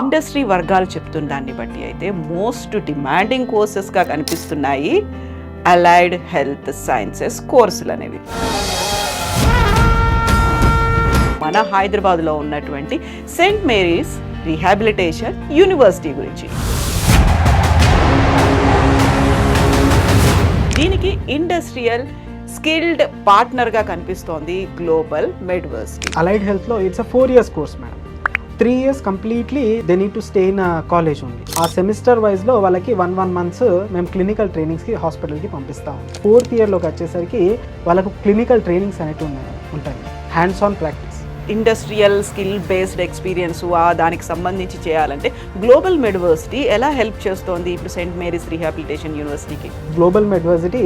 Industry వర్గాలు చెప్తున్న దాన్ని బట్టి అయితే మోస్ట్ డిమాండింగ్ కోర్సెస్గా కనిపిస్తున్నాయి అలైడ్ హెల్త్ సైన్సెస్ కోర్సులు అనేవి. మన హైదరాబాద్లో ఉన్నటువంటి సెయింట్ మేరీస్ రీహాబిలిటేషన్ యూనివర్సిటీ గురించి. దీనికి ఇండస్ట్రియల్ స్కిల్డ్ పార్ట్నర్గా కనిపిస్తోంది గ్లోబల్ మెడ్వర్సిటీ. అలైడ్ హెల్త్లో it's 4 years course madam. 3 years completely they need to stay in college ఉంది. ఆ సెమిస్టర్ వైజ్లో వాళ్ళకి 1 months మేము క్లినికల్ ట్రైనింగ్స్కి హాస్పిటల్కి పంపిస్తాం. 4th yearలోకి వచ్చేసరికి వాళ్ళకు క్లినికల్ ట్రైనింగ్స్ అనేవి ఉంటాయి, hands on practice. Industrial skill based experience దానికి సంబంధించి చేయాలంటే గ్లోబల్ మెడ్వర్సిటీ ఎలా హెల్ప్ చేస్తోంది ఇప్పుడు సెయింట్ మేరీస్ రీహాబిలిటేషన్ యూనివర్సిటీకి? Global Medversity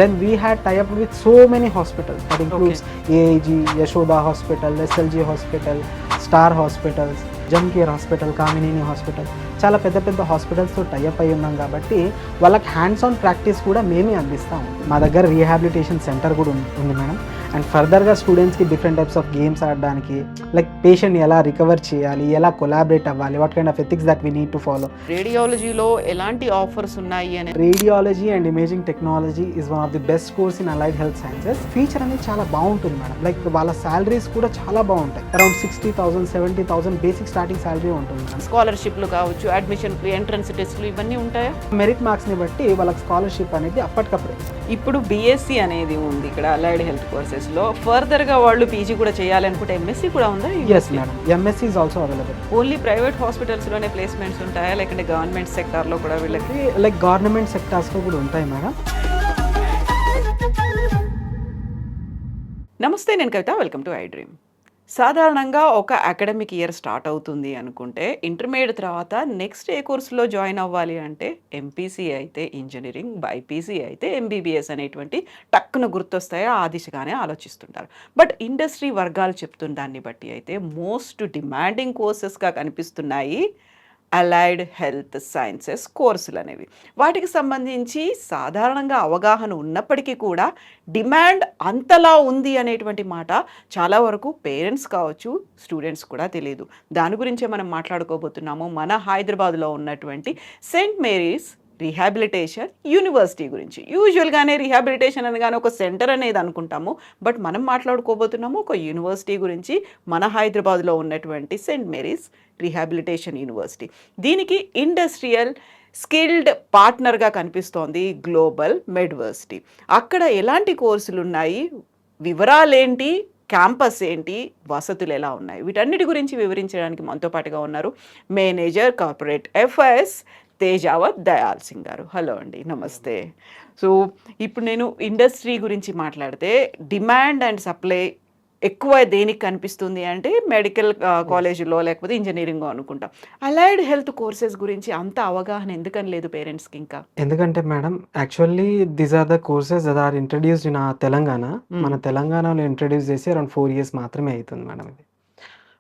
then we had tie up with so many hospitals. That includes AIG, Yashoda hospital, SLG hospital, star hospitals, Gemcare hospital, Kamineni hospital, చాలా పెద్ద పెద్ద హాస్పిటల్స్తో టైఅప్ అయి ఉన్నాం కాబట్టి వాళ్ళకి హ్యాండ్స్ ఆన్ ప్రాక్టీస్ కూడా మేమే అందిస్తాం. మా దగ్గర రీహాబిలిటేషన్ సెంటర్ కూడా ఉంది మేడం. అండ్ ఫర్దర్గా స్టూడెంట్స్కి డిఫరెంట్ టైప్స్ ఆఫ్ గేమ్స్ ఆడడానికి, లైక్ పేషెంట్ని ఎలా రికవర్ చేయాలి, ఎలా కొలాబరేట్ అవ్వాలి, what kind of ethics that we need to follow. రేడియాలజీలో ఎలాంటి ఆఫర్స్ ఉన్నాయి అని? Radiology and imaging technology is one of the best course in allied health sciences. Future అనేది చాలా బాగుంటుంది మేడం. లైక్ వాళ్ళ శాలరీస్ కూడా చాలా బాగుంటాయి. అరౌండ్ 60,000 70,000 బేసిక్ స్టార్టింగ్ శాలరీ ఉంటుంది మేడం. స్కాలర్షిప్లు కావచ్చు, అడ్మిషన్ ఎంట్రన్స్ టెస్ట్లు ఇవన్నీ ఉంటాయా? మెరిట్ మార్క్స్ని బట్టి వాళ్ళకి స్కాలర్షిప్ అనేది అప్పటికప్పుడే. ఇప్పుడు బీఎస్సీ అనేది ఉంది ఇక్కడ అలైడ్ హెల్త్ కోర్సెస్లో. ఫర్దర్గా వాళ్ళు పీజీ కూడా చేయాలనుకుంటే ఎంఎస్సీ కూడా ఉందా? Yes madam, MSc is also available. Only private హాస్పిటల్స్లోనే ప్లేస్మెంట్స్ ఉంటాయా, లేకుంటే గవర్నమెంట్ సెక్టార్లో కూడా వీళ్ళకి? లైక్ గవర్నమెంట్ సెక్టార్స్లో కూడా ఉంటాయి మేడం. నమస్తే, నేను Kavitha. Welcome to iDream. సాధారణంగా ఒక అకాడమిక్ ఇయర్ స్టార్ట్ అవుతుంది అనుకుంటే ఇంటర్మీడియట్ తర్వాత నెక్స్ట్ ఏ కోర్సులో జాయిన్ అవ్వాలి అంటే ఎంపీసీ అయితే ఇంజనీరింగ్, బైపీసీ అయితే ఎంబీబీఎస్ అనేటువంటి టక్కున గుర్తొస్తాయో ఆ దిశగానే ఆలోచిస్తుంటారు. బట్ ఇండస్ట్రీ వర్గాలు చెప్తున్న దాన్ని బట్టి అయితే మోస్ట్ డిమాండింగ్ కోర్సెస్గా కనిపిస్తున్నాయి అలైడ్ హెల్త్ సైన్సెస్ కోర్సులు అనేవి. వాటికి సంబంధించి సాధారణంగా అవగాహన ఉన్నప్పటికీ కూడా డిమాండ్ అంతలా ఉంది అనేటువంటి మాట చాలా వరకు పేరెంట్స్ కావచ్చు, స్టూడెంట్స్ కూడా తెలియదు. దాని గురించే మనం మాట్లాడుకోబోతున్నాము మన హైదరాబాద్లో ఉన్నటువంటి సెయింట్ మేరీస్ రీహాబిలిటేషన్ యూనివర్సిటీ గురించి. యూజువల్గానే రీహాబిలిటేషన్ అనగానే ఒక సెంటర్ అనేది అనుకుంటాము, బట్ మనం మాట్లాడుకోబోతున్నాము ఒక యూనివర్సిటీ గురించి, మన హైదరాబాద్లో ఉన్నటువంటి సెయింట్ మేరీస్ రీహాబిలిటేషన్ యూనివర్సిటీ. దీనికి ఇండస్ట్రియల్ స్కిల్డ్ పార్ట్నర్గా కనిపిస్తోంది గ్లోబల్ మెడ్వర్సిటీ. అక్కడ ఎలాంటి కోర్సులు ఉన్నాయి, వివరాలేంటి, క్యాంపస్ ఏంటి, వసతులు ఎలా ఉన్నాయి, వీటన్నిటి గురించి వివరించడానికి మనతో పాటుగా ఉన్నారు manager corporate FIS Tejavath Dayal Singh గారు. హలో అండి, నమస్తే. సో ఇప్పుడు నేను ఇండస్ట్రీ గురించి మాట్లాడితే డిమాండ్ అండ్ సప్లై ఎక్కువ దేనికి కనిపిస్తుంది అంటే మెడికల్ కాలేజీలో లేకపోతే ఇంజనీరింగ్ అనుకుంటాం. అలైడ్ హెల్త్ కోర్సెస్ గురించి అంత అవగాహన ఎందుకని లేదు పేరెంట్స్కి ఇంకా? ఎందుకంటే madam, actually these are the courses that are introduced in Telangana. మన తెలంగాణలో ఇంట్రడ్యూస్ చేసి అరౌండ్ 4 years మాత్రమే అవుతుంది మేడం ఇది.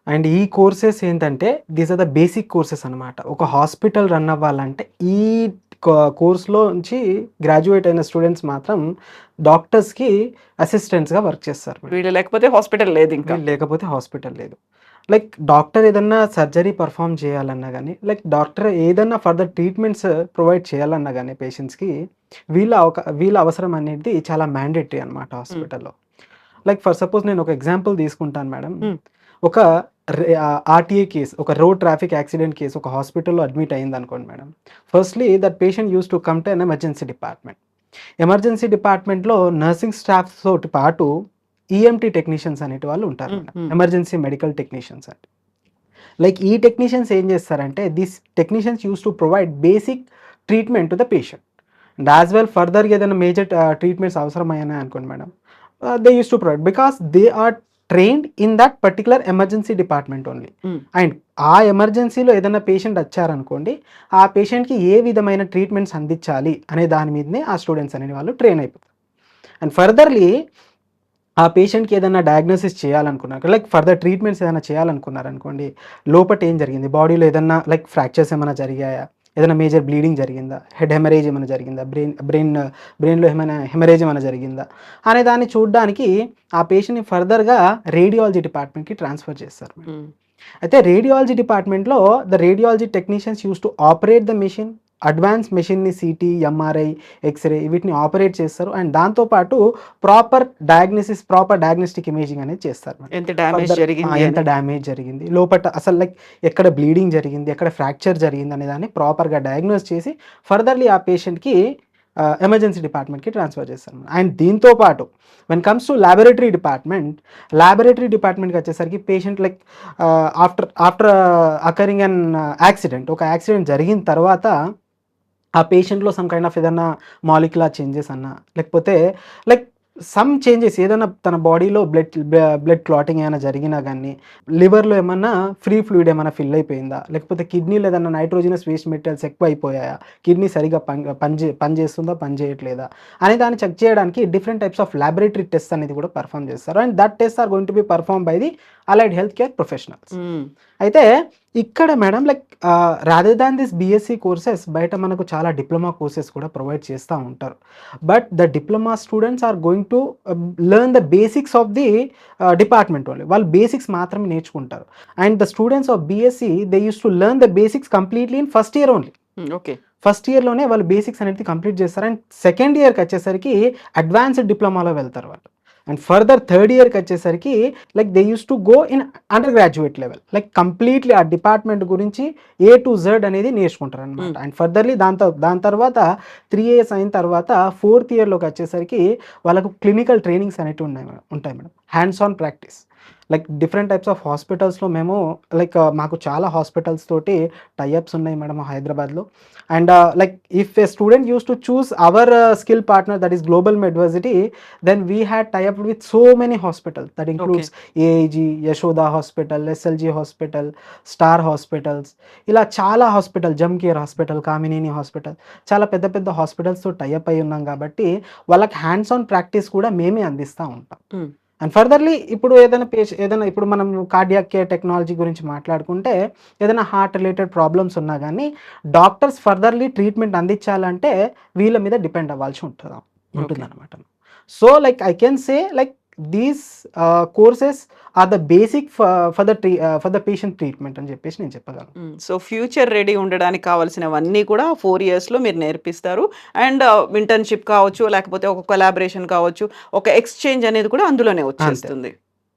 అండ్ ఈ కోర్సెస్ ఏంటంటే these are the basic courses అనమాట. ఒక హాస్పిటల్ రన్ అవ్వాలంటే ఈ కోర్స్లో నుంచి గ్రాడ్యుయేట్ అయిన స్టూడెంట్స్ మాత్రం డాక్టర్స్కి అసిస్టెంట్స్గా వర్క్ చేస్తారు. వీళ్ళు లేకపోతే హాస్పిటల్ లేదు, ఇంకా లేకపోతే హాస్పిటల్ లేదు. లైక్ డాక్టర్ ఏదన్నా సర్జరీ పర్ఫామ్ చేయాలన్నా కానీ, లైక్ డాక్టర్ ఏదన్నా ఫర్దర్ ట్రీట్మెంట్స్ ప్రొవైడ్ చేయాలన్నా కానీ పేషెంట్స్కి వీళ్ళ అవసరం అనేది చాలా మ్యాండేటరీ అనమాట హాస్పిటల్లో. లైక్ ఫర్ సపోజ్ నేను ఒక ఎగ్జాంపుల్ తీసుకుంటాను మేడం. ఒక ఆర్టీఏ కేసు, ఒక రోడ్ ట్రాఫిక్ యాక్సిడెంట్ కేసు ఒక హాస్పిటల్లో అడ్మిట్ అయింది అనుకోండి madam. Firstly that patient use to come to an emergency department. Emergency డిపార్ట్మెంట్లో నర్సింగ్ స్టాఫ్ తోటి పాటు ఈఎంటీ టెక్నీషియన్స్ అనేటి వాళ్ళు ఉంటారు మేడం, ఎమర్జెన్సీ మెడికల్ టెక్నీషియన్స్ అంటే. లైక్ ఈ టెక్నీషియన్స్ ఏం చేస్తారంటే these technicians use to provide basic treatment to the patient. And as well ఫర్దర్గా ఏదైనా మేజర్ ట్రీట్మెంట్స్ అవసరమైనా అనుకోండి madam, they use to provide because they are trained in that particular emergency department only. And ఆ ఎమర్జెన్సీలో ఏదైనా patient వచ్చారనుకోండి, ఆ పేషెంట్కి ఏ విధమైన ట్రీట్మెంట్స్ అందించాలి అనే దాని మీదనే ఆ స్టూడెంట్స్ అనే వాళ్ళు ట్రైన్ అయిపోతారు. అండ్ ఫర్దర్లీ ఆ పేషెంట్కి ఏదైనా డయాగ్నోసిస్ చేయాలనుకున్నారు, లైక్ ఫర్దర్ ట్రీట్మెంట్స్ ఏదైనా చేయాలనుకున్నారనుకోండి, లోపల ఏం జరిగింది, బాడీలో ఏదైనా లైక్ ఫ్రాక్చర్స్ ఏమైనా జరిగాయా, ఏదైనా మేజర్ బ్లీడింగ్ జరిగిందా, హెడ్ హెమరేజ్ ఏమైనా జరిగిందా, బ్రెయిన్లో ఏమైనా హెమరేజ్ ఏమైనా జరిగిందా అనే దాన్ని చూడడానికి ఆ పేషెంట్ని ఫర్దర్గా రేడియాలజీ డిపార్ట్మెంట్కి ట్రాన్స్ఫర్ చేస్తారు. అయితే రేడియాలజీ డిపార్ట్మెంట్‌లో radiology technicians used to operate the machine. Advance మెషిన్‌ని సీటీ, ఎంఆర్ఐ, ఎక్స్‌రే వీటిని ఆపరేట్ చేస్తారు. అండ్ దాంతో పాటు ప్రాపర్ డయాగ్నోస్టిక్ ఇమేజింగ్ అనేది చేస్తారు మేడం. ఎంత డ్యామేజ్ ఫర్దర్ జరిగింది ఎంత అని. డ్యామేజ్ జరిగింది, లోపట అసలు లైక్ ఎక్కడ బ్లీడింగ్ జరిగింది, ఎక్కడ ఫ్రాక్చర్ జరిగింది అనే దాన్ని ప్రాపర్‌గా డయాగ్నోస్ చేసి ఫర్దర్‌లీ ఆ పేషెంట్‌కి ఎమర్జెన్సీ డిపార్ట్మెంట్‌కి ట్రాన్స్‌ఫర్ చేస్తారు మేడం. అండ్ దీంతో పాటు వెన్ కమ్స్ టు ల్యాబొరేటరీ డిపార్ట్మెంట్‌కి వచ్చేసరికి పేషెంట్ లైక్ ఆఫ్టర్ అకరింగ్ అన్ ఒక యాక్సిడెంట్ జరిగిన తర్వాత ఆ పేషెంట్‌లో సమ్ కైండ్ ఆఫ్ ఏదన్నా మాలిక్యులర్ చేంజెస్ అన్నా, లేకపోతే లైక్ సమ్ చేంజెస్ ఏదైనా తన బాడీలో బ్లడ్ క్లాటింగ్ ఏమైనా జరిగినా గానీ, లివర్‌లో ఏమన్నా ఫ్రీ ఫ్లూయిడ్ ఏమన్నా ఫిల్ అయిపోయిందా? లేకపోతే కిడ్నీలో ఏదన్నా నైట్రోజనస్ వేస్ట్ మెటీరియల్స్ ఎక్కువైపోయాయా? కిడ్నీ సరిగ్గా పనిచేస్తుందా? పనిచేయట్లేదా? అనే దాన్ని చెక్ చేయడానికి different types of laboratory tests అనేది కూడా పెర్ఫార్మ్ చేస్తారు. And that tests are going to be performed by the allied health care professionals. Hmm. అయితే ఇక్కడ madam like rather than this BSc courses బయట మనకు చాలా డిప్లొమా కోర్సెస్ కూడా ప్రొవైడ్ చేస్తూ ఉంటారు. But the diploma students are going to learn the basics of the department only. వాళ్ళు basics మాత్రమే నేర్చుకుంటారు. And the students of BSc they use to learn the basics completely in first year only. Okay. First ఇయర్‌లోనే వాళ్ళు basics అనేది complete చేస్తారు. And second ఇయర్‌కి వచ్చేసరికి advanced డిప్లొమాలో వెళ్తారు వాళ్ళు. అండ్ ఫర్దర్ థర్డ్ ఇయర్‌కి వచ్చేసరికి like they use to go in under graduate level. Like completely ఆ డిపార్ట్మెంట్ గురించి ఏ టు జెడ్ అనేది నేర్చుకుంటారనమాట. అండ్ ఫర్దర్‌లీ దాని తర్వాత 3 ఇయర్స్ అయిన తర్వాత ఫోర్త్ ఇయర్‌లోకి వచ్చేసరికి వాళ్ళకు క్లినికల్ ట్రైనింగ్స్ అనేటివి ఉంటాయి madam. Hands on practice. Like different types of హాస్పిటల్స్‌లో మేము లైక్ మాకు చాలా హాస్పిటల్స్ తోటి టై అప్స్ ఉన్నాయి మేడం హైదరాబాద్‌లో. And like if a student use to choose our skill partner that is Global Medversity, then we had tie up with so many hospitals that okay. Includes AIG, Yashoda hospital, SLG hospital, star hospitals, ఇలా చాలా hospital, Gemcare hospital, Kamineni hospital, చాలా పెద్ద పెద్ద హాస్పిటల్స్‌తో tie up అయి ఉన్నాం కాబట్టి వాళ్ళకి hands on practice కూడా మేమే అందిస్తా ఉంటాం. హ్మ్. అండ్ ఫర్దర్‌లీ ఇప్పుడు ఏదైనా ఇప్పుడు మనం కార్డియాక్ కేర్ టెక్నాలజీ గురించి మాట్లాడుకుంటే, ఏదైనా హార్ట్ రిలేటెడ్ ప్రాబ్లమ్స్ ఉన్నా గానీ, డాక్టర్స్ ఫర్దర్‌లీ ట్రీట్మెంట్ అందించాలంటే వీళ్ళ మీద డిపెండ్ అవ్వాల్సి ఓకే. ఉంటుందనమాట. So, like I can say like these courses are the basic for the patient treatment అని చెప్పేసి నేను చెప్పగలను. సో, ఫ్యూచర్ రెడీ ఉండడానికి కావాల్సినవన్నీ కూడా 4 ఇయర్స్‌లో మీరు నేర్పిస్తారు. అండ్ ఇంటర్న్‌షిప్ కావచ్చు, లేకపోతే ఒక కొలాబరేషన్ కావచ్చు, ఒక ఎక్స్‌చేంజ్ అనేది కూడా అందులోనే అంతే. వచ్చేస్తుంది.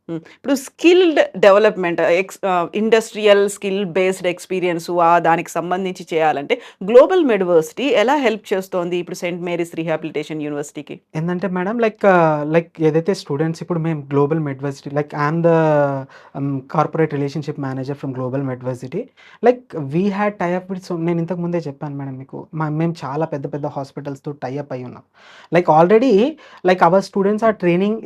ఇప్పుడు skilled development industrial skill based experience దానికి సంబంధించి చేయాలంటే గ్లోబల్ మెడ్వర్సిటీ ఎలా హెల్ప్ చేస్తోంది ఇప్పుడు సెయింట్ మేరీస్ రీహాబిలిటేషన్ యూనివర్సిటీకి? ఏందంటే మేడం లైక్ ఏదైతే స్టూడెంట్స్ ఇప్పుడు మేము Global Medversity like I'm the corporate relationship manager from Global Medversity. Like we had tie up with నేను ఇంతకు ముందే చెప్పాను మేడం మీకు. మేము చాలా పెద్ద పెద్ద హాస్పిటల్స్‌తో టై అప్ అయ్యి ఉన్నాం. Like already like our students are training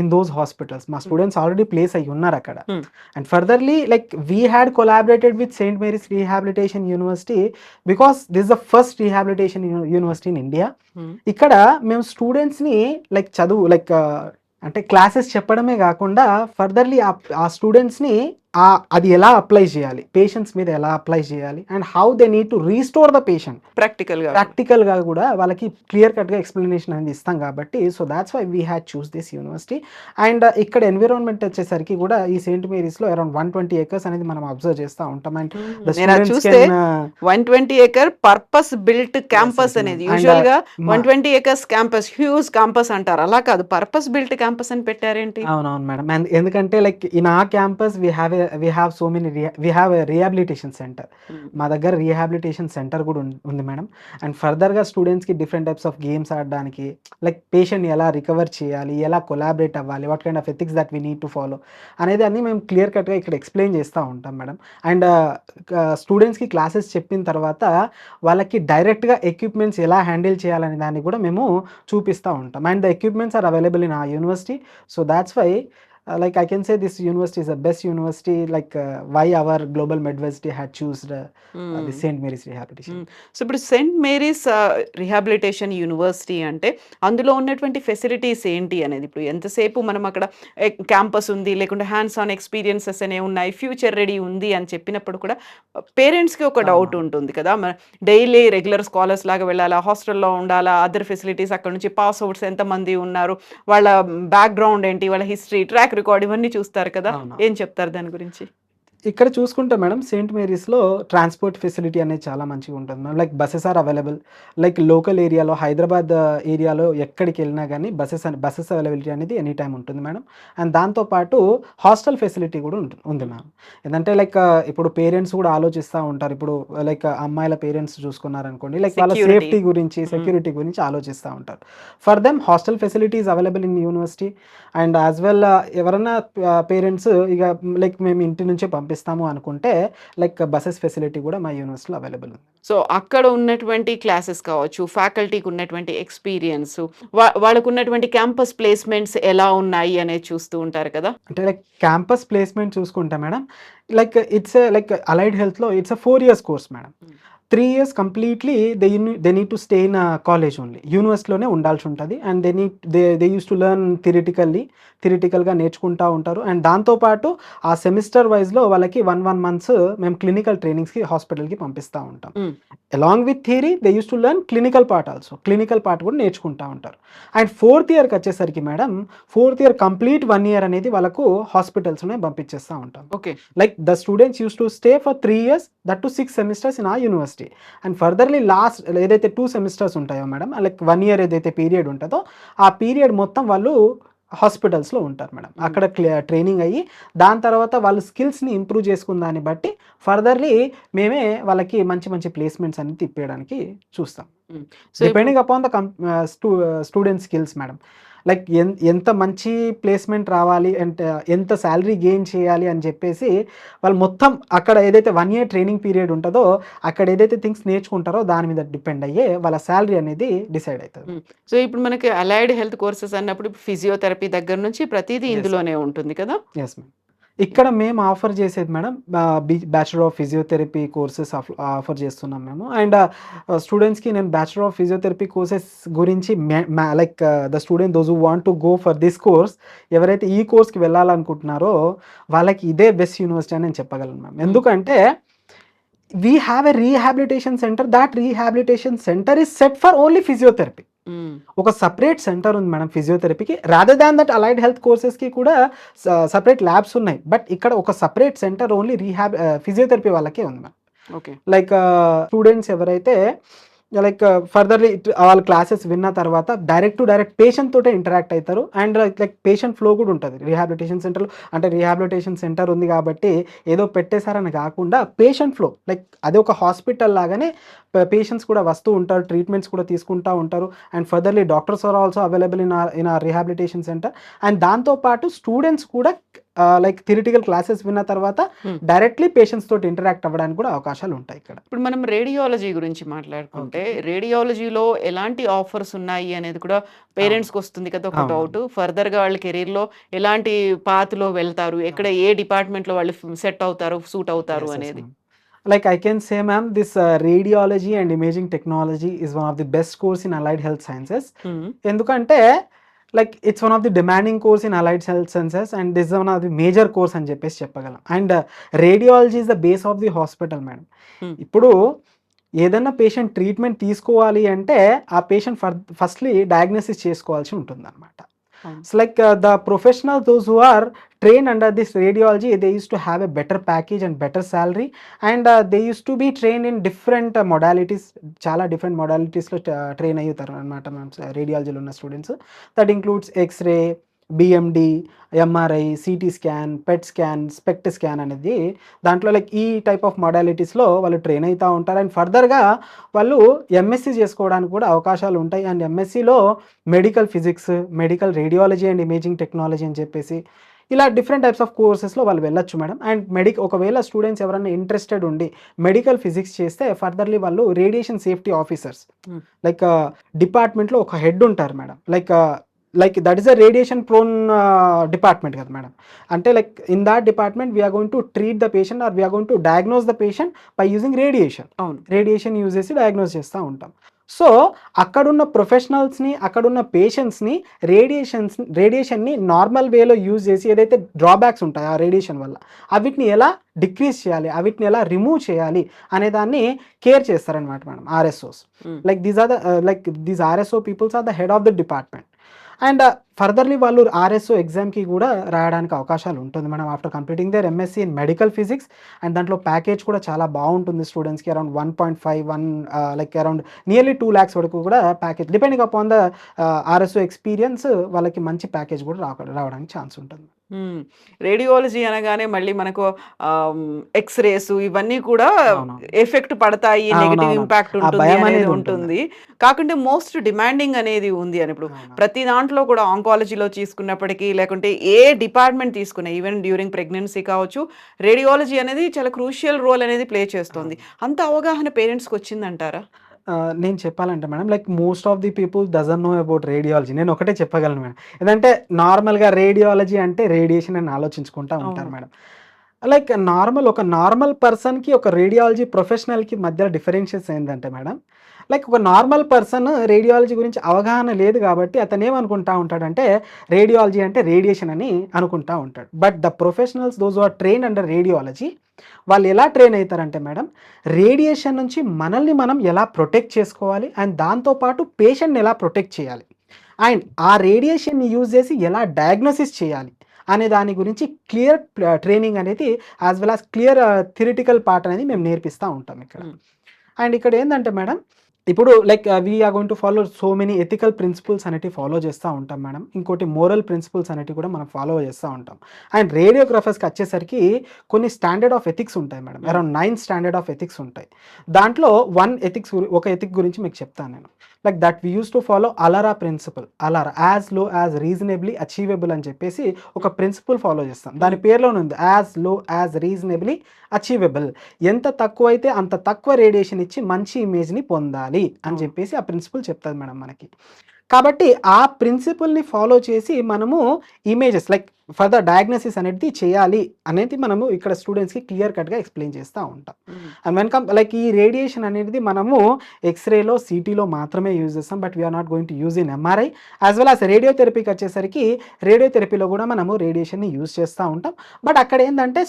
in those hospitals. మా స్టూడెంట్స్ ఆల్రెడీ ప్లేస్ అయ్యి ఉన్నారు అక్కడ. Hmm. And furtherly like we had collaborated with Saint Mary's rehabilitation university because this is the first rehabilitation university in India. Hmm. ఇక్కడ మేము స్టూడెంట్స్‌ని like అంటే classes చెప్పడమే గాకుండా ఫర్దర్‌లీ ఆ స్టూడెంట్స్‌ని అది ఎలా అప్లై చేయాలి? పేషెంట్స్ మీద ఎలా అప్లై చేయాలి? And how they need to restore the patient. ప్రాక్టికల్‌గా. ప్రాక్టికల్‌గా కూడా వాళ్ళకి క్లియర్ కట్‌గా ఎక్స్‌ప్లనేషన్ అనేది ఇస్తాం కాబట్టి so that's why we had choose this university. And ఇక్కడ ఎన్విరాన్మెంట్ వచ్చేసరికి కూడా ఈ సెయింట్ మేరీస్‌లో అరౌండ్ 120 ఎకర్స్ అనేది మనం అబ్జర్వ్ చేస్తా ఉంటాం. అండ్ ద నేను అది స్టూడెంట్స్ చూస్తే can 120 acre purpose built campus అనేది అండ్ యూజువల్‌గా మా 120 ఎకర్స్ క్యాంపస్ హ్యూజ్ క్యాంపస్ అంటారు. అలా కాదు పర్పస్ బిల్ట్ క్యాంపస్ అని పెట్టారేంటి? అవునవును మేడం. అండ్ ఎందుకంటే like in our campus we have so many we have a rehabilitation centre. Hmm. మా దగ్గర రిహాబిలిటేషన్ సెంటర్ కూడా ఉంది మేడం. అండ్ ఫర్దర్‌గా స్టూడెంట్స్‌కి డిఫరెంట్ టైప్స్ ఆఫ్ గేమ్స్ ఆడడానికి, లైక్ పేషెంట్‌ని ఎలా రికవర్ చేయాలి, ఎలా కొలాబరేట్ అవ్వాలి, what kind of ethics that we need to follow అనేది అన్నీ మేము క్లియర్ కట్‌గా ఇక్కడ ఎక్స్‌ప్లెయిన్ చేస్తా ఉంటాం మేడం. అండ్ స్టూడెంట్స్‌కి క్లాసెస్ చెప్పిన తర్వాత వాళ్ళకి డైరెక్ట్‌గా ఎక్విప్‌మెంట్స్ ఎలా హ్యాండిల్ చేయాలనే దాన్ని కూడా మేము చూపిస్తా ఉంటాం. And the equipments are available in our university. So that's why like I can say this university is the best university, like why our global medversity had chosen the హ్మ్. St. Mary's Rehabilitation. So, ఇప్పుడు Saint Mary's rehabilitation university అంటే అందులో ఉన్నటువంటి facilities ఏంటి అనేది ఇప్పుడు ఎంతసేపు మనం అక్కడ క్యాంపస్ ఉంది, లేకుంటే హ్యాండ్స్ ఆన్ ఎక్స్‌పీరియన్సెస్ అనేవి ఉన్నాయి, ఫ్యూచర్ రెడీ ఉంది అని చెప్పినప్పుడు కూడా పేరెంట్స్‌కి ఒక డౌట్ అవునవును. ఉంటుంది కదా! డైలీ రెగ్యులర్ స్కాలర్స్ లాగా వెళ్ళాలా? హాస్టల్‌లో ఉండాలా? అదర్ ఫెసిలిటీస్ అక్కడ నుంచి పాస్ అవుట్స్ ఎంతమంది ఉన్నారు? వాళ్ళ బ్యాక్‌గ్రౌండ్ ఏంటి? వాళ్ళ హిస్టరీ, ట్రాక్ రికార్డ్ ఇవన్నీ చూస్తారు కదా! అవును. ఏం చెప్తారు దాని గురించి? ఇక్కడ చూసుకుంటే మేడం సెయింట్ మేరీస్‌లో ట్రాన్స్‌పోర్ట్ ఫెసిలిటీ అనేది చాలా మంచిగా ఉంటుంది madam. Like buses are available. Like local ఏరియాలో హైదరాబాద్ ఏరియాలో ఎక్కడికెళ్ళినా గానీ బసెస్ అవైలబిలిటీ అనేది ఎనీ టైమ్ ఉంటుంది మేడం. అండ్ దాంతో పాటు హాస్టల్ ఫెసిలిటీ కూడా ఉంది మేడం. ఏందంటే లైక్ ఇప్పుడు పేరెంట్స్ కూడా ఆలోచిస్తా ఉంటారు. ఇప్పుడు లైక్ అమ్మాయిల పేరెంట్స్ చూసుకున్నారనుకోండి, లైక్ వాళ్ళ సెక్యూరిటీ. సేఫ్టీ గురించి, సెక్యూరిటీ గురించి ఆలోచిస్తా ఉంటారు. For them hostel facility is available in university. And as well ఎవరన్నా పేరెంట్స్ ఇక లైక్ మేము ఇంటి నుంచే పంపిస్తాము అనుకుంటే లైక్ బసెస్ ఫెసిలిటీ కూడా మా యూనివర్సిటీలో అవైలబుల్ ఉంది. సో, అక్కడ ఉన్నటువంటి క్లాసెస్ కావచ్చు, ఫ్యాకల్టీకి ఉన్నటువంటి ఎక్స్‌పీరియన్సు, వాళ్ళకున్నటువంటి క్యాంపస్ ప్లేస్‌మెంట్స్ ఎలా ఉన్నాయి అనేది చూస్తూ ఉంటారు కదా! అంటే లైక్ క్యాంపస్ ప్లేస్మెంట్ చూసుకుంటే madam, like it's like allied హెల్త్‌లో it's 4 years course madam. Hmm. 3 years completely they need to stay in college only. యూనివర్సిటీలోనే ఉండాల్సి ఉంటుంది. And they use to learn థియరిటికల్‌గా నేర్చుకుంటా ఉంటారు. అండ్ దాంతో పాటు ఆ సెమిస్టర్ వైస్‌లో వాళ్ళకి 1 మంత్స్ మేము క్లినికల్ ట్రైనింగ్స్‌కి హాస్పిటల్‌కి పంపిస్తా ఉంటాం. హ్మ్. Along with theory they use to learn clinical part also. Clinical part కూడా నేర్చుకుంటా ఉంటారు. అండ్ ఫోర్త్ ఇయర్‌కి వచ్చేసరికి madam, fourth year complete 1 year అనేది వాళ్ళకు హాస్పిటల్స్‌లోనే పంపించేస్తా ఉంటాం. Okay. Like the students used to stay for 3 years, that to 6 semesters in our university. And furtherly last ఏదైతే 2 semesters ఉంటాయో మేడం, లైక్ 1 ఇయర్ ఏదైతే పీరియడ్ ఉంటదో, ఆ పీరియడ్ మొత్తం వాళ్ళు హాస్పిటల్స్‌లో ఉంటారు మేడం. హ్మ్. అక్కడ ట్రైనింగ్ అయ్యి, దాని తర్వాత వాళ్ళు స్కిల్స్‌ని ఇంప్రూవ్ చేసుకున్న దాన్ని బట్టి ఫర్దర్‌లీ మేమే వాళ్ళకి మంచి మంచి ప్లేస్‌మెంట్స్ అనేది తిప్పేయడానికి చూస్తాం. హ్మ్. సో, ఇప్పుడు depending upon the student skills madam. Like ఎంత మంచి ప్లేస్‌మెంట్ రావాలి అంటే ఎంత సాలరీ గెయిన్ చేయాలి అని చెప్పేసి వాళ్ళు మొత్తం అక్కడ ఏదైతే 1 ఇయర్ ట్రైనింగ్ పీరియడ్ ఉంటదో, అక్కడ ఏదైతే థింగ్స్ నేర్చుకుంటారో దాని మీద డిపెండ్ అయ్యే వాళ్ళ సాలరీ అనేది డిసైడ్ అయితది. హ్మ్. సో, ఇప్పుడు మనకి అలైడ్ హెల్త్ కోర్సెస్ అన్నప్పుడు ఫిజియోథెరపీ దగ్గర నుంచి ప్రతీదీ యెస్. ఇందులోనే ఉంటుంది కదా! Yes ma'am. ఇక్కడ మేము ఆఫర్ చేసేది madam bachelor of physiotherapy courses offer చేస్తున్నాం మేము. అండ్ స్టూడెంట్స్‌కి నేను బ్యాచిలర్ ఆఫ్ ఫిజియోథెరపీ కోర్సెస్ గురించి like the student those who want to go for this course, ఎవరైతే ఈ కోర్స్‌కి వెళ్ళాలనుకుంటున్నారో వాళ్ళకి ఇదే బెస్ట్ యూనివర్సిటీ అని నేను చెప్పగలను మ్యామ్. హ్మ్. ఎందుకంటే we have a rehabilitation centre. That rehabilitation centre is set for only physiotherapy. Hmm. ఒక సెపరేట్ సెంటర్ ఉంది మేడం ఫిజియోథెరపీకి. Rather than that allied health కోర్సెస్‌కి కూడా సెపరేట్ ల్యాబ్స్ ఉన్నాయి. బట్ ఇక్కడ ఒక సెపరేట్ సెంటర్ ఓన్లీ ఫిజియోథెరపీ వాళ్ళకే ఉంది మ్యామ్. ఓకే. లైక్ స్టూడెంట్స్ ఎవరైతే లైక్ ఫర్దర్‌లీ వాళ్ళ క్లాసెస్ విన్న తర్వాత డైరెక్ట్ టు డైరెక్ట్ పేషెంట్ తోటే ఇంటరాక్ట్ అయితారు. అండ్ లైక్ పేషెంట్ ఫ్లో కూడా ఉంటది. రీహాబిలిటేషన్ సెంటర్‌లో అంటే రీహాబిలిటేషన్ సెంటర్ ఉంది కాబట్టి ఏదో పెట్టేసారని కాకుండా పేషెంట్ ఫ్లో లైక్ అది ఒక హాస్పిటల్ లాగానే పేషెంట్స్ కూడా వస్తూ ఉంటారు. ట్రీట్మెంట్స్ కూడా తీసుకుంటా ఉంటారు. And furtherly doctors are also available in our rehabilitation centre. And దాంతో పాటు స్టూడెంట్స్ కూడా లైక్ థియరిటికల్ క్లాసెస్ విన్న తర్వాత హ్మ్. డైరెక్ట్‌లీ పేషెంట్స్ తోటి ఇంటరాక్ట్ అవ్వడానికి కూడా అవకాశాలు ఉంటాయి ఇక్కడ. ఇప్పుడు మనం రేడియాలజీ గురించి మాట్లాడుకుంటే, ఓకే. రేడియాలజీలో ఎలాంటి ఆఫర్స్ ఉన్నాయి అనేది కూడా అవును. పేరెంట్స్‌కొస్తుంది కదా! ఒక అవునవును. డౌటు. ఫర్దర్‌గా వాళ్ళ కెరియర్‌లో ఎలాంటి పాత్‌లో వెళ్తారు? ఎక్కడ అవును. ఏ డిపార్ట్‌మెంట్‌లో వాళ్ళు సెట్ అవుతారు, సూట్ అవుతారు యెస్. యెస్ అనేది? Ma'am. Like I can say ma'am, this radiology and imaging technology is one of the best course in allied health sciences. హ్మ్. ఎందుకంటే like it's one of the demanding course in allied health sciences and this one of the major course అని చెప్పేసి చెప్పగలం. And radiology is the base of the hospital madam. హ్మ్. ఇప్పుడు ఏదన్నా patient treatment తీసుకోవాలి అంటే ఆ పేషెంట్ ఫస్ట్‌లీ డయాగ్నోసిస్ చేసుకోవాల్సి ఉంటుందన్నమాట. అవును. It's like the professionals, those who are trained under this radiology, they used to have a better package and better salary, and they used to be trained in different modalities. చాలా different మొడాలిటీస్లో train అవుతారు అనమాట ma'am రేడియాలజీలో ఉన్న students. That includes X ray, BMD, MRI, CT scan, PET scan, SPECT scan అనేది దాంట్లో like ఈ type of మొడాలిటీస్లో వాళ్ళు ట్రైన్ అవుతూ ఉంటారు. అండ్ ఫర్దర్గా వాళ్ళు ఎంఎస్సి చేసుకోవడానికి కూడా అవకాశాలు ఉంటాయి. అండ్ ఎంఎస్సిలో medical physics, medical radiology and imaging technology అని చెప్పేసి ఇలా డిఫరెంట్ టైప్స్ ఆఫ్ కోర్సెస్‌లో వాళ్ళు వెళ్ళొచ్చు మేడం. అండ్ ఒకవేళ స్టూడెంట్స్ ఎవరైనా ఇంట్రెస్టెడ్ ఉండి మెడికల్ ఫిజిక్స్ చేస్తే ఫర్దర్‌లీ వాళ్ళు radiation safety officers hmm. Like డిపార్ట్మెంట్‌లో ఒక హెడ్ ఉంటారు madam. Like that is a radiation prone department కదా మేడం. అంటే like in that department we are going to treat the patient or we are going to diagnose the patient by using radiation. అవును. Radiation use చేసి diagnose చేస్తూ ఉంటాం. So అక్కడున్న ప్రొఫెషనల్స్‌ని, అక్కడున్న పేషెంట్స్‌ని రేడియేషన్‌ని normal వేలో use చేసి ఏదైతే డ్రాబ్యాక్స్ ఉంటాయో ఆ రేడియేషన్ వల్ల, అవిటిని ఎలా డిక్రీజ్ చేయాలి, అవిటిని ఎలా రిమూవ్ చేయాలి అనే దాన్ని కేర్ చేస్తారనమాట madam RSOs. Hmm. Like these are the RSO peoples are the head of the department. And furtherly వాళ్ళు ఆర్ఎస్ఓ ఎగ్జామ్‌కి కూడా రాయడానికి అవకాశాలు ఉంటుంది madam. After completing their MSc in medical physics and దాంట్లో ప్యాకేజ్ కూడా చాలా బావుంటుంది స్టూడెంట్స్‌కి అరౌండ్ 1.5 లైక్ అరౌండ్ నియర్లీ 2,00,000 వరకు కూడా package depending upon the RSO experience వాళ్ళకి మంచి ప్యాకేజ్ కూడా రావడానికి ఛాన్స్ ఉంటుంది. హ్మ్. రేడియాలజీ అనగానే మళ్ళీ మనకు ఎక్స్‌రేస్ ఇవన్నీ కూడా అవునవును. ఎఫెక్ట్ పడతాయి. నెగెటివ్ అవునవునవును. ఇంపాక్ట్ ఆ ఉంటుంది భయం అనేది అనేది ఉంటుంది. ఉంటుంది. కాకుంటే మోస్ట్ డిమాండింగ్ అనేది ఉంది అని ఇప్పుడు అవును. ప్రతి దాంట్లో కూడా ఆంకాలజీలో తీసుకున్నప్పటికీ లేకుంటే ఏ డిపార్ట్‌మెంట్ తీసుకున్నా ఈవెన్ డ్యూరింగ్ ప్రెగ్నెన్సీ కావచ్చు, రేడియాలజీ అనేది చాలా క్రూషియల్ రోల్ అనేది ప్లే చేస్తోంది. అవును. అంత అవగాహన పేరెంట్స్‌కొచ్చిందంటారా? నేను చెప్పాలంటే madam like most of the people doesn't know about radiology. నేను ఒకటే చెప్పగలను మేడం. ఏదంటే నార్మల్‌గా రేడియాలజీ అంటే రేడియేషన్ అని ఆలోచించుకుంటా ఉంటారు అవును. మేడం. లైక్ ఒక నార్మల్ పర్సన్‌కి, ఒక రేడియాలజీ ప్రొఫెషనల్‌కి మధ్య డిఫరెన్షియస్ ఏందంటే మేడం, లైక్ ఒక నార్మల్ పర్సన్ రేడియాలజీ గురించి అవగాహన లేదు గాబట్టి అతనేమనుకుంటా ఉంటాడంటే, రేడియాలజీ అంటే రేడియేషన్ అని అనుకుంటా ఉంటాడు. But the professionals those who are trained under radiology వాళ్ళు ఎలా ట్రైన్ అయితారంటే మేడం, రేడియేషన్ నుంచి మనల్ని మనం ఎలా ప్రొటెక్ట్ చేసుకోవాలి అండ్ దాంతో పాటు పేషెంట్‌ని ఎలా ప్రొటెక్ట్ చేయాలి. అండ్ ఆ రేడియేషన్‌ని యూజ్ చేసి ఎలా డయాగ్నోసిస్ చేయాలి అనే దాని గురించి క్లియర్ ట్రైనింగ్ అనేది as well as clear theoretical part అనేది మేము నేర్పిస్తా ఉంటాం ఇక్కడ. హ్మ్. అండ్ ఇక్కడ ఏందంటే మేడం, ఇప్పుడు like we are going to follow so many ethical principles అనేటివి ఫాలో చేస్తా ఉంటాం మేడం. ఇంకోటి మోరల్ ప్రిన్సిపల్స్ అనేటివి కూడా మనం ఫాలో చేస్తా ఉంటాం. అండ్ రేడియోగ్రాఫర్స్‌కి వచ్చేసరికి కొన్ని స్టాండర్డ్ ఆఫ్ ఎథిక్స్ ఉంటాయి madam. Hmm. Around 9 standard of ethics ఉంటాయి. దాంట్లో ఒక ఎథిక్ గురించి మీకు చెప్తాను నేను. Like that we used to follow ALARA principle. ALARA as low as reasonably achievable అని చెప్పేసి ఒక హ్మ్. ప్రిన్సిపల్ ఫాలో చేస్తాం. దాని హ్మ్. పేరులోనే ఉంది. As low as reasonably achievable. ఎంత తక్కువైతే అంత తక్కువ రేడియేషన్ ఇచ్చి మంచి ఇమేజ్‌ని పొందాలి అని అవును. చెప్పేసి ఆ ప్రిన్సిపల్ చెప్తది మేడం మనకి. కాబట్టి ఆ ప్రిన్సిపల్‌ని ఫాలో చేసి మనము ఇమేజెస్ లైక్ ఫర్దర్ డయాగ్నోసిస్ అనేది చేయాలి అనేది మనము ఇక్కడ స్టూడెంట్స్‌కి క్లియర్ కట్‌గా ఎక్స్‌ప్లెయిన్ చేస్తా ఉంటాం. హ్మ్. అండ్ వెన్ లైక్ ఈ రేడియేషన్ అనేది మనము ఎక్స్‌రేలో, సీటీలో మాత్రమే యూజ్ చేస్తాం. But we are not going to use in MRI as well as రేడియోథెరపీకి వచ్చేసరికి రేడియోథెరపీలో కూడా మనము రేడియేషన్‌ని యూజ్ చేస్తా ఉంటాం. బట్ అక్కడ ఏందంటే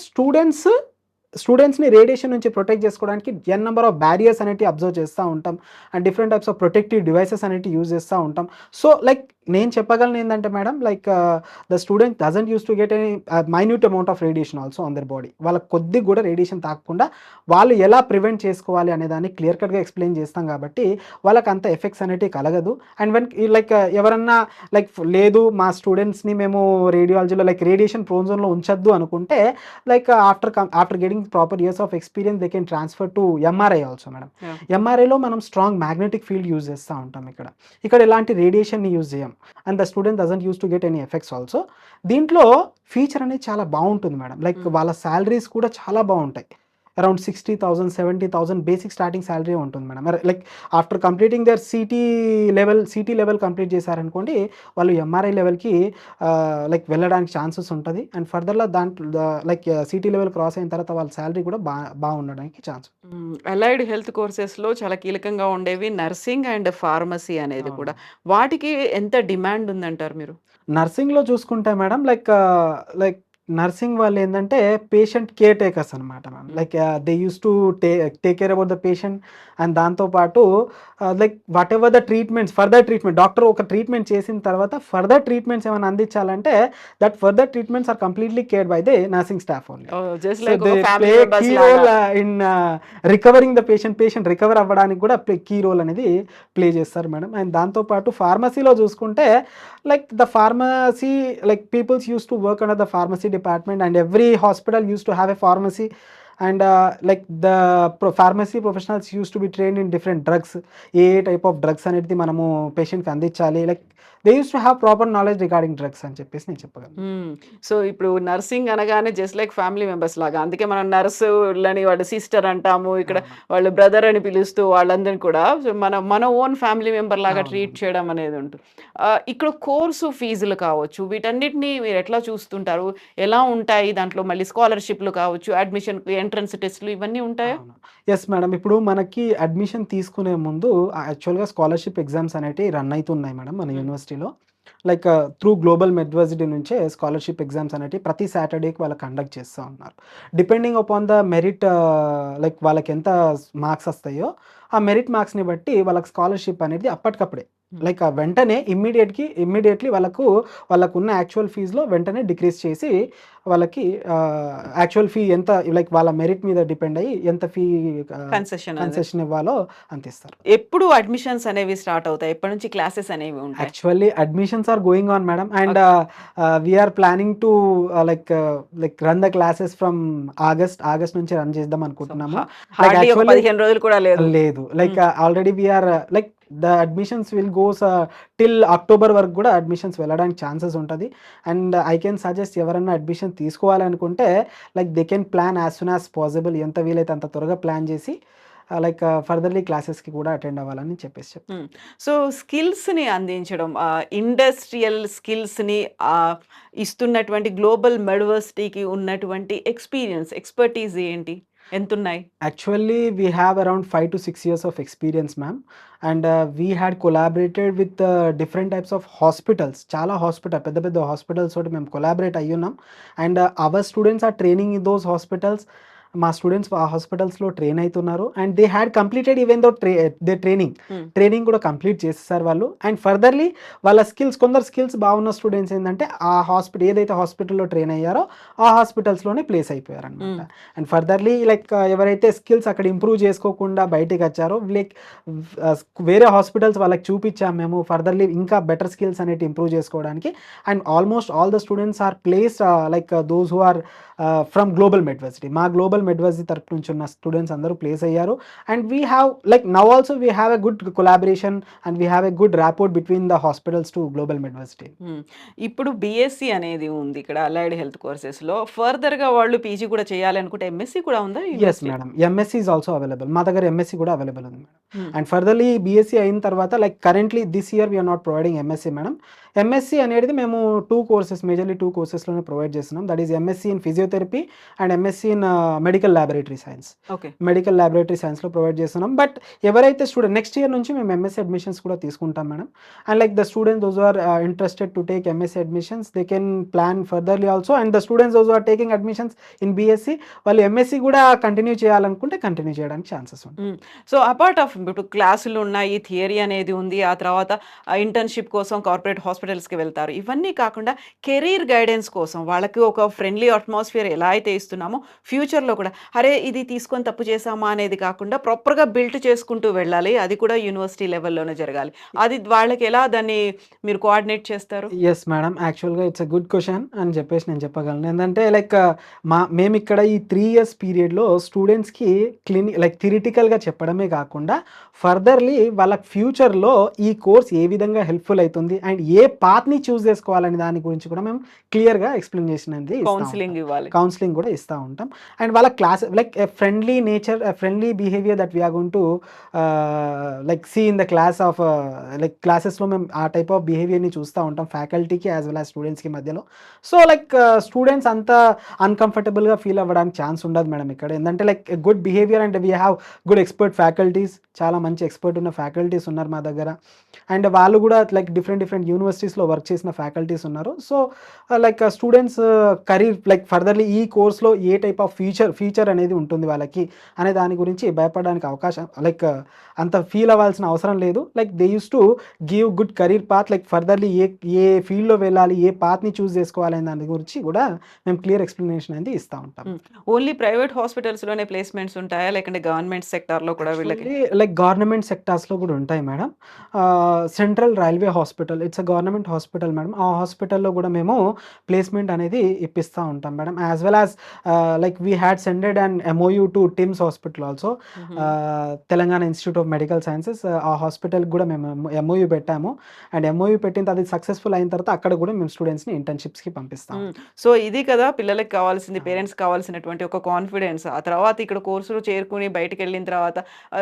స్టూడెంట్స్‌ని రేడియేషన్ నుంచి ప్రొటెక్ట్ చేసుకోవడానికి ఎన్ నంబర్ ఆఫ్ బ్యారియర్స్ అనేటివి అబ్జర్వ్ చేస్తా ఉంటాం. And different types of protective devices అనేటివి యూజ్ చేస్తా ఉంటాం. సో, లైక్ నేను చెప్పగలను ఏందంటే madam like the student doesn't use to get any minute amount of radiation also on their body. వాళ్ళకి కొద్దిగా కూడా రేడియేషన్ తాకకుండా వాళ్ళు ఎలా ప్రివెంట్ చేసుకోవాలి అనే దాన్ని క్లియర్ కట్‌గా ఎక్స్‌ప్లెయిన్ చేస్తాం కాబట్టి వాళ్ళకి అంత ఎఫెక్ట్స్ అనేటివి కలగదు. అండ్ వెన్ లైక్ ఎవరన్నా లైక్ లేదు మా స్టూడెంట్స్‌ని మేము రేడియాలజీలో లైక్ రేడియేషన్ ప్రోన్ జోన్‌లో ఉంచొద్దు అనుకుంటే like after getting proper years of experience they can transfer to MRI also madam. Yeah! ఎంఆర్ఐలో మనం స్ట్రాంగ్ మ్యాగ్నెటిక్ ఫీల్డ్ యూజ్ చేస్తా ఉంటాం ఇక్కడ. ఇక్కడ ఎలాంటి రేడియేషన్‌ని యూజ్ చేయం. And the student doesn't use to get any effects also. దీంట్లో ఫీచర్ అనేది చాలా బావుంటుంది మేడం. లైక్ హ్మ్. వాళ్ళ సాలరీస్ కూడా చాలా బావుంటాయి. అరౌండ్ 60,000, 70,000 బేసిక్ స్టార్టింగ్ సాలరీ ఉంటుంది madam. Like after completing their CT level complete చేశారనుకోండి, వాళ్ళు ఎంఆర్ఐ లెవెల్‌కి లైక్ వెళ్ళడానికి ఛాన్సెస్ ఉంటది. అండ్ ఫర్దర్‌లో లైక్ సిటీ లెవెల్ క్రాస్ అయిన తర్వాత వాళ్ళ సాలరీ కూడా ఉండడానికి ఛాన్స్. హ్మ్. అలైడ్ హెల్త్ కోర్సెస్‌లో చాలా కీలకంగా ఉండేవి నర్సింగ్ అండ్ ఫార్మసీ అనేది కూడా. అవును. వాటికి ఎంత డిమాండ్ ఉందంటారు మీరు? నర్సింగ్‌లో చూసుకుంటే మేడం లైక్ నర్సింగ్ వాళ్ళేందంటే పేషెంట్ కేర్ టేకర్స్ అనమాట ma'am. Hmm. Like they used to take care about the patient and దాంతో పాటు like whatever the further treatment doctor ఒక ట్రీట్మెంట్ చేసిన తర్వాత ఫర్దర్ ట్రీట్మెంట్స్ ఏమైనా అందించాలంటే that further treatments are completely cared by the nursing staff only. Oh! Just so, like they ఒక play family key members లాగా. Role in recovering the patient recover అవ్వడానికి కూడా key role అనేది play చేస్తారు madam. And దాంతో పాటు ఫార్మసీలో చూసుకుంటే like the pharmacy like peoples used to work under the pharmacy department and every hospital used to have a pharmacy and like the pharmacy professionals used to be trained in different drugs A type of drugs అనేది మనము పేషెంట్‌కి అందించాలి like they used to have proper knowledge regarding drugs అని చెప్పేసి నేను చెప్పగలను. హ్మ్. So, ఇప్పుడు నర్సింగ్ అనగానే జస్ట్ లైక్ ఫ్యామిలీ మెంబర్స్ లాగా. అందుకే మనం నర్సులని వాళ్ళ సిస్టర్ అంటాము. ఇక్కడ అవును. వాళ్ళు బ్రదర్ అని పిలుస్తూ వాళ్ళందరిని కూడా సో, మన ఓన్ ఫ్యామిలీ మెంబర్ లాగా ట్రీట్ అవునవును. చేయడం అనేది ఉంటుంది. ఇక్కడ కోర్సు ఫీజులు కావచ్చు, వీటన్నిటిని మీరెట్లా చూస్తుంటారు? ఎలా ఉంటాయి? దాంట్లో మళ్ళీ స్కాలర్‌షిప్‌లు కావచ్చు, అడ్మిషన్‌కి ఎంట్రన్స్ టెస్ట్‌లు ఇవన్నీ ఉంటాయా? అవును. Yes madam. ఇప్పుడు మనకి అడ్మిషన్ తీసుకునే ముందు యాక్చువల్‌గా స్కాలర్‌షిప్ ఎగ్జామ్స్ అనేటివి రన్ అయితున్నాయి మేడం మన హ్మ్. యూనివర్సిటీలో. లైక్ త్రూ గ్లోబల్ మెడ్వర్సిటీ నుంచే స్కాలర్‌షిప్ ఎగ్జామ్స్ అనేటివి ప్రతి సాటర్‌డేకి వాళ్ళు కండక్ట్ చేస్తా ఉన్నారు. Depending upon the merit like వాళ్ళకెంత మార్క్స్ వస్తాయో, ఆ మెరిట్ మార్క్స్‌ని బట్టి వాళ్ళకి స్కాలర్‌షిప్ అనేది అప్పటికప్పుడే లైక్ వెంటనే ఇమ్మీడియట్లీ వాళ్ళకున్న యాక్చువల్ ఫీజ్‌లో వెంటనే డిక్రీజ్ చేసి వాళ్ళకి యాక్చువల్ ఫీ ఎంత లైక్ వాళ్ళ మెరిట్ మీద డిపెండ్ అయ్యి ఎంత ఫీ కన్సెషన్ అనేది. కన్సెషన్ ఇవ్వాలో అంత ఇస్తారు. ఎప్పుడు అడ్మిషన్స్ అనేవి స్టార్ట్ అవుతాయి? ఎప్పటి నుంచి క్లాసెస్ అనేవి ఉంటాయి? Actually admissions are going on madam and okay. We are planning to like run the classes from August నుంచి రన్ చేద్దాం సో, అనుకుంటున్నాము. లైక్ హార్డ్లీ ఒక యాక్చువల్లీ 15 రోజులు కూడా లేదు. లేదు. Like hmm. Already we are like the admissions will goes till October వరకు గూడా అడ్మిషన్స్ వెళ్ళడానికి ఛాన్సెస్ ఉంటది. అండ్ ఐ కెన్ సజెస్ట్ ఎవరన్నా అడ్మిషన్ తీసుకోవాలనుకుంటే like they can plan as soon as possible ఎంత వీలైతే అంత త్వరగా ప్లాన్ చేసి లైక్ ఫర్దర్‌లీ క్లాసెస్‌కి కూడా అటెండ్ అవ్వాలని చెప్పేసి చెప్తాను. హ్మ్. సో, స్కిల్స్‌ని అందించడం ఇండస్ట్రియల్ స్కిల్స్‌ని ఇస్తున్నటువంటి గ్లోబల్ మెడ్వర్సిటీకి ఉన్నటువంటి ఎక్స్‌పర్టీస్ ఏంటి? ఎంతున్నాయి? Actually, we have around 5 to 6 years of experience, ma'am. And we had collaborated with different types of hospitals. చాలా పెద్ద పెద్ద హాస్పిటల్స్ తోటి మేము కొలాబరేట్ అయ్యున్నాం. And our students are training in those hospitals. మా స్టూడెంట్స్ ఆ హాస్పిటల్స్‌లో ట్రైన్ అయితున్నారు. And they had completed even though they hmm. Training కూడా కంప్లీట్ చేసేసారు వాళ్ళు. అండ్ ఫర్దర్‌లీ వాళ్ళ కొందరు స్కిల్స్ బాగున్న స్టూడెంట్స్ ఏందంటే ఆ ఏదైతే హాస్పిటల్‌లో ట్రైన్ అయ్యారో ఆ హాస్పిటల్స్‌లోనే ప్లేస్ అయిపోయారనమాట. హ్మ్. అండ్ ఫర్దర్‌లీ లైక్ ఎవరైతే స్కిల్స్ అక్కడ ఇంప్రూవ్ చేసుకోకుండా బయటికొచ్చారో లైక్ వేరే హాస్పిటల్స్ వాళ్ళకి చూపిచ్చాము మేము. ఫర్దర్‌లీ ఇంకా బెటర్ స్కిల్స్ అనేటివి ఇంప్రూవ్ చేసుకోవడానికి. And almost all the students are placed like those who are from Global Medversity. మా గ్లోబల్ మెడ్వర్సిటీ తరపు నుంచి ఉన్న స్టూడెంట్స్ అందరూ ప్లేస్ అయ్యారు. And we have like now also we have a good collaboration and we have a good rapport between the hospitals to Global Medversity. Hmm. ఇప్పుడు BSc అనేది ఉంది ఇక్కడ అలైడ్ హెల్త్ కోర్సెస్‌లో. ఫర్దర్‌గా వాళ్ళు పీజీ కూడా చేయాలి అనుకుంటే ఎంఎస్సీ కూడా ఉందా yes university? Madam. MSc is also available. మా దగ్గర ఎంఎస్‌సి కూడా అవైలబుల్ ఉంది మేడం. హ్మ్. అండ్ ఫర్దర్‌లీ బీఎస్‌సి అయిన తర్వాత like currently this year we are not providing MSc madam. MSc అనేది మేము 2 కోర్సెస్ మేజర్‌లీ 2 కోర్సెస్‌లోనే ప్రొవైడ్ చేస్తున్నాం. That is MSc in physiotherapy and MSc in medical laboratory science. Okay. Medical laboratory సైన్స్‌లో provide చేస్తున్నాం. But ఎవరైతే next year నుంచి మేము MSc admissions కూడా తీసుకుంటాం madam. And like the students those are interested to take MSc admissions they can plan furtherly also. And the students those are taking admissions in BSc వాళ్ళు MSc కూడా continue చేయాలనుకుంటే continue చేయడానికి chances ఉంటాయి. Hmm. So, apart of ఇప్పుడు క్లాసులున్నాయి, theory అనేది ఉంది. ఆ తర్వాత ఇంటర్న్‌షిప్ కోసం కార్పొరేట్ హాస్పిటల్స్‌కి వెళ్తారు. ఇవన్నీ కాకుండా కెరీర్ గైడెన్స్ కోసం వాళ్ళకి ఒక ఫ్రెండ్లీ అట్మాస్ఫియర్ ఎలా అయితే ఇస్తున్నామో, ఫ్యూచర్‌లో కూడా అరే! ఇది తీసుకొని తప్పు చేశామా అనేది కాకుండా ప్రాపర్‌గా బిల్డ్ చేసుకుంటూ వెళ్ళాలి. అది కూడా యూనివర్సిటీ లెవెల్‌లోనే జరగాలి. అది వాళ్ళకి ఎలా దాన్ని మీరు కోఆర్డినేట్ చేస్తారు? Yes madam. యాక్చువల్‌గా ఇట్స్ ఎ గుడ్ క్వెషన్ అని చెప్పేసి నేను చెప్పగలను. ఏందంటే లైక్ మేమిక్కడ ఈ 3 ఇయర్స్ పీరియడ్‌లో స్టూడెంట్స్‌కి లైక్ థియరిటికల్‌గా చెప్పడమే కాకుండా ఫర్దర్‌లీ వాళ్ళకి ఫ్యూచర్‌లో ఈ కోర్స్ ఏ విధంగా హెల్ప్‌ఫుల్ అయితుంది అండ్ ఏ పాత్‌ని చూజ్ చేసుకోవాలనే దాని గురించి కూడా మేము క్లియర్‌గా ఎక్స్‌ప్లనేషన్ అనేది ఇస్తా ఉంటాం. కౌన్సెలింగ్ ఇవ్వాలి. కౌన్సెలింగ్ కూడా ఇస్తా ఉంటాం. అండ్ వాళ్ళ class like a friendly nature, a friendly behaviour that we are going to like see in the class of like క్లాసెస్‌లో మేము ఆ టైప్ ఆఫ్ బిహేవియర్‌ని చూస్తా ఉంటాం ఫ్యాకల్టీకి యాస్ వెల్ యాస్ స్టూడెంట్స్‌కి మధ్యలో. సో లైక్ స్టూడెంట్స్ అంత అన్‌కంఫర్టబుల్‌గా ఫీల్ అవ్వడానికి ఛాన్స్ ఉండదు మేడం ఇక్కడ. ఏందంటే like good behaviour and we have good expert faculties. చాలా మంచి ఎక్స్‌పర్ట్ ఉన్న ఫ్యాకల్టీస్ ఉన్నారు మా దగ్గర. అండ్ వాళ్ళు కూడా లైక్ డిఫరెంట్ యూనివర్సిటీస్‌లో వర్క్ చేసిన ఫ్యాకల్టీస్ ఉన్నారు. So like students career like furtherly ఈ కోర్స్‌లో ఏ టైప్ ఆఫ్ ఫ్యూచర్ అనేది ఉంటుంది వాళ్ళకి అనే దాని గురించి భయపడడానికి అవకాశం లైక్ అంత ఫీల్ అవ్వాల్సిన అవసరం లేదు. Like they used to give good career path like ఫర్దర్‌లీ ఏ ఫీల్డ్‌లో వెళ్ళాలి, ఏ పాత్‌ని చూజ్ చేసుకోవాలి అనే దాని గురించి కూడా మేము క్లియర్ ఎక్స్‌ప్లనేషన్ అనేది ఇస్తా ఉంటాం. హ్మ్. ఓన్లీ ప్రైవేట్ హాస్పిటల్స్‌లోనే ప్లేస్‌మెంట్స్ ఉంటాయా? లేకంటే గవర్నమెంట్ సెక్టార్‌లో కూడా వీళ్ళకి? యాక్చువల్లీ లైక్ గవర్నమెంట్ సెక్టార్స్‌లో కూడా ఉంటాయి madam. Central railway hospital it's a government hospital madam. ఆ హాస్పిటల్‌లో కూడా మేము ప్లేస్‌మెంట్ అనేది ఇప్పిస్తా ఉంటాం madam. As well as like we had sended an MOU to TIMS hospital also. హుహు. Telangana institute of medical sciences ఆ హాస్పిటల్‌కి కూడా మేము ఎంఓయూ పెట్టాము. అండ్ ఎంఓయూ పెట్టిన అది సక్సెస్‌ఫుల్ అయిన తర్వాత అక్కడ కూడా మేము స్టూడెంట్స్‌ని ఇంటర్న్‌షిప్స్‌కి పంపిస్తా హ్మ్. ఉంటాం. సో, ఇది కదా పిల్లలకి కావాల్సింది, అవును. పేరెంట్స్‌కి కావాల్సినటువంటి ఒక కాన్ఫిడెన్స్. ఆ తర్వాత ఇక్కడ కోర్సులు చేరుకొని బయటికెళ్ళిన తర్వాత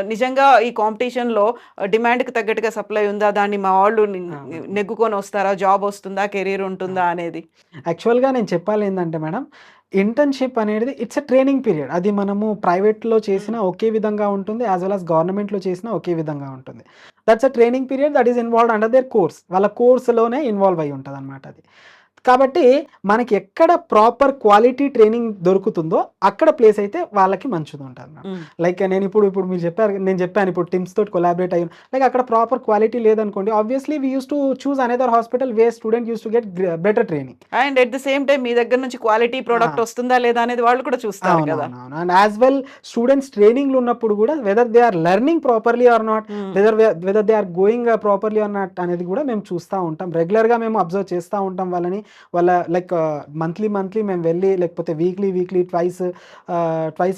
నిజంగా ఈ కాంపిటీషన్‌లో డిమాండ్‌కి తగ్గట్టుగా సప్లై ఉందా? దాన్ని మా వాళ్ళు అవును. నెగ్గుకొనొస్తారా? జాబ్ వస్తుందా? కెరీర్ ఉంటుందా? అవును. అనేది. యాక్చువల్‌గా నేను చెప్పాలేందంటే మేడం, ఇంటర్న్‌షిప్ అనేది ఇట్స్ ఎ ట్రైనింగ్ పీరియడ్. అది మనము ప్రైవేట్‌లో హ్మ్. చేసినా ఒకే విధంగా ఉంటుంది. యాస్ వెల్ యాస్ గవర్నమెంట్‌లో చేసినా ఒకే విధంగా ఉంటుంది. That's a training period that is involved under their course. వాళ్ళ కోర్స్‌లోనే ఇన్వాల్వ్ అయ్యి ఉంటదనమాట అది. కాబట్టి మనకి ఎక్కడ ప్రాపర్ క్వాలిటీ ట్రైనింగ్ దొరుకుతుందో అక్కడ ప్లేస్ అయితే వాళ్ళకి మంచిదుంటది మ్యామ్. హ్మ్. లైక్ ఇప్పుడు మీరు నేను చెప్పాను ఇప్పుడు టిమ్స్ తోటి కొలాబరేట్ అయ్యాను. లైక్ అక్కడ ప్రాపర్ క్వాలిటీ లేదనుకోండి obviously we used to choose another hospital where student used to get better training. And at the same time మీ దగ్గర నుంచి క్వాలిటీ ప్రొడక్ట్ ఆ! వస్తుందా లేదా అనేది వాళ్ళు కూడా చూస్తారు కదా! అవునవునవును. అండ్ యాస్ వెల్ స్టూడెంట్స్ ట్రైనింగ్‌లో ఉన్నప్పుడు గూడా whether they are learning properly or not, hmm. Whether they are going properly or not అనేది గూడా మేము చూస్తా ఉంటాం. రెగ్యులర్‌గా మేము అబ్జర్వ్ చేస్తా ఉంటాం వాళ్ళని. వాళ్ళ లైక్ మంత్లీ మేము వెళ్లి లేకపోతే వీక్లీ ట్వైస్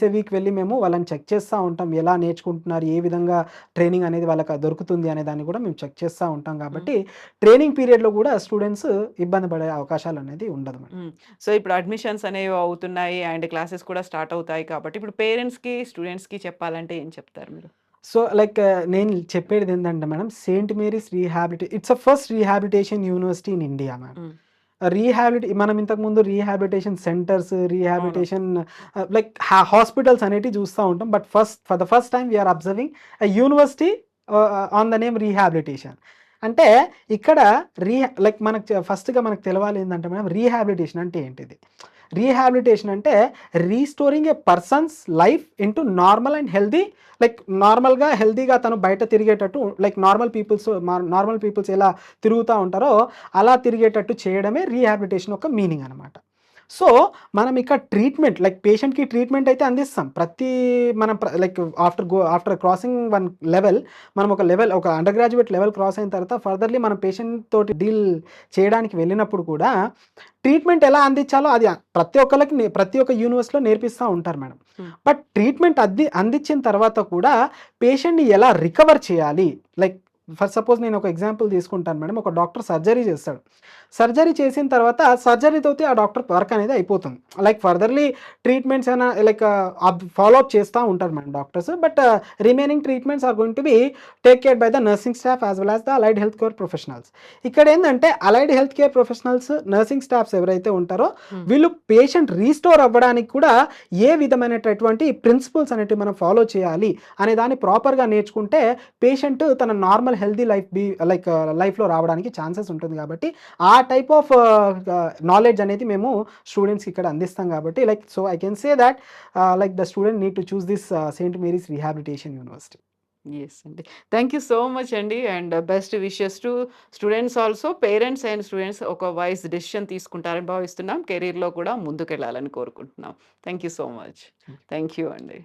ఎ వీక్ వెళ్లి మేము వాళ్ళని చెక్ చేస్తా ఉంటాం. ఎలా నేర్చుకుంటున్నారు? ఏ విధంగా ట్రైనింగ్ అనేది వాళ్ళకి దొరుకుతుంది అనే దాన్ని గూడా మేము చెక్ చేస్తా ఉంటాం హ్మ్. కాబట్టి ట్రైనింగ్ పీరియడ్‌లో గూడా స్టూడెంట్స్ ఇబ్బంది పడే అవకాశాలనేది ఉండదు మేడం. హ్మ్. సో, ఇప్పుడు అడ్మిషన్స్ అనేవి అవుతున్నాయి అండ్ క్లాసెస్ కూడా స్టార్ట్ అవుతాయి కాబట్టి, ఇప్పుడు పేరెంట్స్‌కి, స్టూడెంట్స్‌కి చెప్పాలంటే ఏం చెప్తారు మీరు? సో, లైక్ నేను చెప్పేదేంటంటే madam, saint Mary's it's a first rehabilitation university in India ma'am. Hmm. మనం ఇంతకుముందు రీహాబిలిటేషన్ సెంటర్స్, అవును. లైక్ హాస్పిటల్స్ అనేటివి చూస్తా ఉంటాం. But for the first time we are observing a university on the name rehabilitation. అంటే ఇక్కడ లైక్ ఫస్ట్‌గా మనకు తెలవాలి ఏందంటే మేడం రీహాబిలిటేషన్ అంటే ఏంటిది? రీహాబిలిటేషన్ అంటే restoring a persons life into normal and healthy, like నార్మల్‌గా హెల్తీగా తను బయట తిరిగేటట్టు, లైక్ నార్మల్ పీపుల్స్ ఎలా తిరుగుతా ఉంటారో అలా తిరిగేటట్టు చేయడమే రీహాబిలిటేషన్ యొక్క మీనింగ్ అనమాట. సో, మనం ఇక్కడ ట్రీట్మెంట్ లైక్ పేషెంట్‌కి ట్రీట్మెంట్ అయితే అందిస్తాం. మనం like after crossing one level, మనం ఒక అండర్ గ్రాడ్యుయేట్ లెవెల్ క్రాస్ అయిన తర్వాత ఫర్దర్‌లీ మనం పేషెంట్ తోటి డీల్ చేయడానికి వెళ్ళినప్పుడు కూడా ట్రీట్మెంట్ ఎలా అందించాలో అది ప్రతి ఒక్క యూనివర్సిటీలో నేర్పిస్తా ఉంటారు మేడం. హ్మ్. బట్ ట్రీట్మెంట్ అందించిన తర్వాత కూడా పేషెంట్‌ని ఎలా రికవర్ చేయాలి? లైక్ ఫర్ సపోజ్ నేను ఒక ఎగ్జాంపుల్ తీసుకుంటాను మేడం. ఒక డాక్టర్ సర్జరీ చేస్తాడు. సర్జరీ చేసిన తర్వాత సర్జరీతోటి ఆ డాక్టర్ వర్క్ అనేది అయిపోతుంది. లైక్ ఫర్దర్‌లీ ట్రీట్మెంట్స్ ఏమైనా లైక్ ఫాలో అప్ చేస్తా ఉంటారు madam doctors. But remaining treatments are going to be take care by the nursing staff as well as the allied health care professionals. ఇక్కడేందంటే allied health care professionals, nursing staffs ఎవరైతే ఉంటారో హ్మ్. వీళ్ళు patient restore అవ్వడానికి కూడా ఏ విధమైనటువంటి principles అనేటివి మనం ఫాలో చేయాలి అనే దాన్ని ప్రాపర్‌గా నేర్చుకుంటే పేషెంట్ తన నార్మల్ హెల్తీ లైఫ్‌లో రావడానికి ఛాన్సెస్ ఉంటుంది కాబట్టి ఆ టైప్ ఆఫ్ నాలెడ్జ్ అనేది మేము స్టూడెంట్స్‌కి ఇక్కడ అందిస్తాం కాబట్టి so I can say that like the student need to choose this Saint Mary's rehabilitation university. Yes అండి. థాంక్ యూ సో మచ్ అండి. And best wishes to students also. Parents and students ఒక wise decision తీసుకుంటారని భావిస్తున్నాం. కెరియర్‌లో కూడా ముందుకెళ్ళాలని కోరుకుంటున్నాం. Thank you so much. Thank you అండి.